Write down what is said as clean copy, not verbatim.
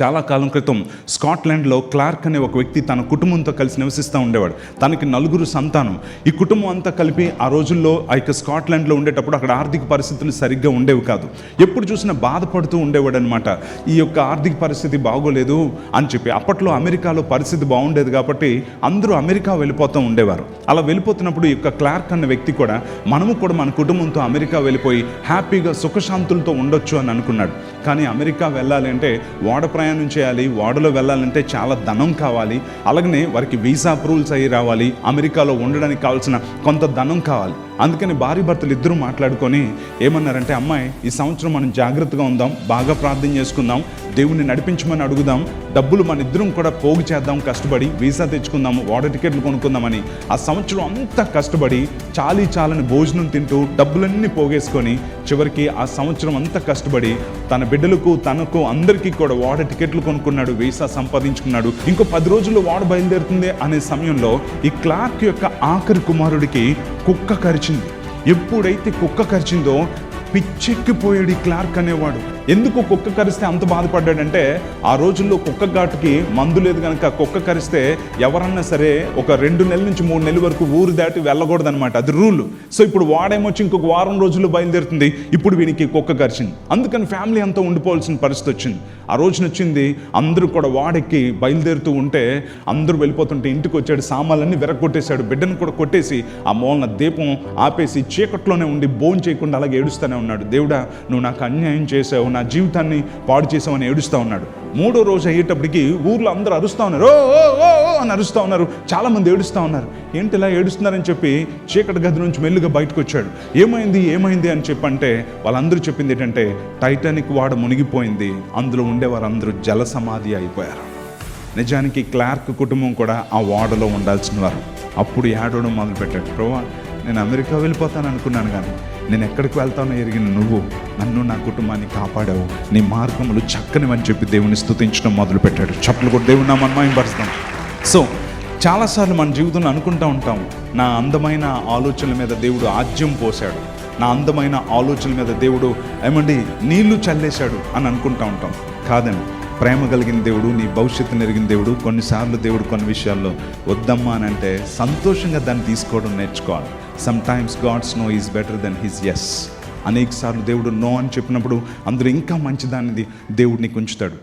చాలా కాలం క్రితం స్కాట్లాండ్లో క్లార్క్ అనే ఒక వ్యక్తి తన కుటుంబంతో కలిసి నివసిస్తూ ఉండేవాడు. తనకి 4 సంతానం. ఈ కుటుంబం అంతా కలిపి ఆ రోజుల్లో ఆ యొక్క స్కాట్లాండ్లో ఉండేటప్పుడు అక్కడ ఆర్థిక పరిస్థితులు సరిగ్గా ఉండేవి కాదు. ఎప్పుడు చూసినా బాధపడుతూ ఉండేవాడు అనమాట. ఈ యొక్క ఆర్థిక పరిస్థితి బాగోలేదు అని చెప్పి. అప్పట్లో అమెరికాలో పరిస్థితి బాగుండేది కాబట్టి అందరూ అమెరికా వెళ్ళిపోతూ ఉండేవారు. అలా వెళ్ళిపోతున్నప్పుడు ఈ యొక్క క్లార్క్ అన్న వ్యక్తి కూడా మనము కూడా మన కుటుంబంతో అమెరికా వెళ్ళిపోయి హ్యాపీగా సుఖశాంతులతో ఉండొచ్చు అని అనుకున్నాడు. కానీ అమెరికా వెళ్ళాలి అంటే ఓడ ప్రయాణం చేయాలి, ఓడలో వెళ్ళాలంటే చాలా ధనం కావాలి, అలాగనే వారికి వీసా అప్రూవల్స్ అయ్యి రావాలి, అమెరికాలో ఉండడానికి కావాల్సిన కొంత ధనం కావాలి. అందుకని భార్య భర్తలు ఇద్దరు మాట్లాడుకొని ఏమన్నారంటే, అమ్మాయి ఈ సంవత్సరం మనం జాగ్రత్తగా ఉందాం, బాగా ప్రార్థన చేసుకుందాం, దేవుణ్ణి నడిపించమని అడుగుదాం, డబ్బులు మన ఇద్దరం కూడా పోగు చేద్దాం, కష్టపడి వీసా తెచ్చుకుందాము, ఓడ టికెట్లు కొనుక్కుందామని ఆ సంవత్సరం అంతా కష్టపడి చాలని భోజనం తింటూ డబ్బులన్నీ పోగేసుకొని చివరికి ఆ సంవత్సరం అంతా కష్టపడి తన బిడ్డలకు తనకు అందరికీ కూడా ఓడ టికెట్లు కొనుక్కున్నాడు, వీసా సంపాదించుకున్నాడు. ఇంకో 10 రోజుల్లో ఓడ బయలుదేరుతుంది అనే సమయంలో ఈ క్లార్క్ యొక్క ఆఖరి కుమారుడికి కుక్క కరిచింది. ఎప్పుడైతే కుక్క కరిచిందో పిచ్చెక్కిపోయాడు ఈ క్లార్క్ అనేవాడు. ఎందుకు కుక్క కరిస్తే అంత బాధపడ్డాడంటే, ఆ రోజుల్లో కుక్క ఘాటుకి మందు లేదు కనుక కుక్క కరిస్తే ఎవరన్నా సరే ఒక 2 నెలల నుంచి 3 నెలల వరకు ఊరు దాటి వెళ్ళకూడదనమాట, అది రూల్. సో ఇప్పుడు వాడేమొచ్చి ఇంకొక వారం రోజుల్లో బయలుదేరుతుంది, ఇప్పుడు వీనికి కుక్క కరిచింది. అందుకని ఫ్యామిలీ అంతా ఉండిపోవాల్సిన పరిస్థితి వచ్చింది. ఆ రోజున వచ్చింది, అందరూ కూడా వాడెక్కి బయలుదేరుతూ ఉంటే అందరూ వెళ్ళిపోతుంటే ఇంటికి వచ్చాడు, సామాన్లన్నీ విరగొట్టేశాడు, బిడ్డను కూడా కొట్టేసి ఆ మూలన దీపం ఆపేసి చీకట్లోనే ఉండి భోజనం చేయకుండా అలాగే ఏడుస్తూనే ఉన్నాడు. దేవుడా, నువ్వు నాకు అన్యాయం చేసావు, నా జీవితాన్ని పాడు చేసామని ఏడుస్తూ ఉన్నాడు. 3వ రోజు అయ్యేటప్పటికి ఊర్లో అందరూ అరుస్తూ ఉన్నారు, ఓ ఓ ఓ అని అరుస్తూ ఉన్నారు. చాలామంది ఏడుస్తూ ఉన్నారు. ఏంటి ఇలా ఏడుస్తున్నారని చెప్పి చీకటి గది నుంచి మెల్లుగా బయటకు వచ్చాడు. ఏమైంది అని చెప్పంటే వాళ్ళందరూ చెప్పింది ఏంటంటే, టైటానిక్ వాడ మునిగిపోయింది, అందులో ఉండేవారందరూ జల సమాధి అయిపోయారు. నిజానికి క్లార్క్ కుటుంబం కూడా ఆ ఓడలో ఉండాల్సిన వారు. అప్పుడు ఏడవడం మొదలుపెట్టాడు, ప్రభువా, నేను అమెరికా వెళ్ళిపోతాను అనుకున్నాను, కానీ నేను ఎక్కడికి వెళ్తానో ఎరిగిన నువ్వు నన్ను నా కుటుంబాన్ని కాపాడావు, నీ మార్గములు చక్కనివని చెప్పి దేవుని స్తుతించడం మొదలుపెట్టాడు. చప్పలు కూడా దేవుని నామమున మహిమపరుస్తాం. సో చాలాసార్లు మన జీవితంలో అనుకుంటూ ఉంటాం, నా అందమైన ఆలోచనల మీద దేవుడు ఆజ్యం పోశాడు, నా అందమైన ఆలోచనల మీద దేవుడు నీళ్లు చల్లేశాడు అని అనుకుంటూ ఉంటాం. కాదండి, ప్రేమ కలిగిన దేవుడు, నీ భవిష్యత్తుని ఎరిగిన దేవుడు. కొన్నిసార్లు దేవుడు కొన్ని విషయాల్లో వద్దమ్మా అని అంటే సంతోషంగా దాన్ని తీసుకోవడం నేర్చుకోవాలి. Sometimes God's no is better than his yes. అనేక సార్లు దేవుడు నో అని చెప్పినప్పుడు అందులో ఇంకా మంచిదాన్ని దేవుడు నీకు ఉంచుతాడు.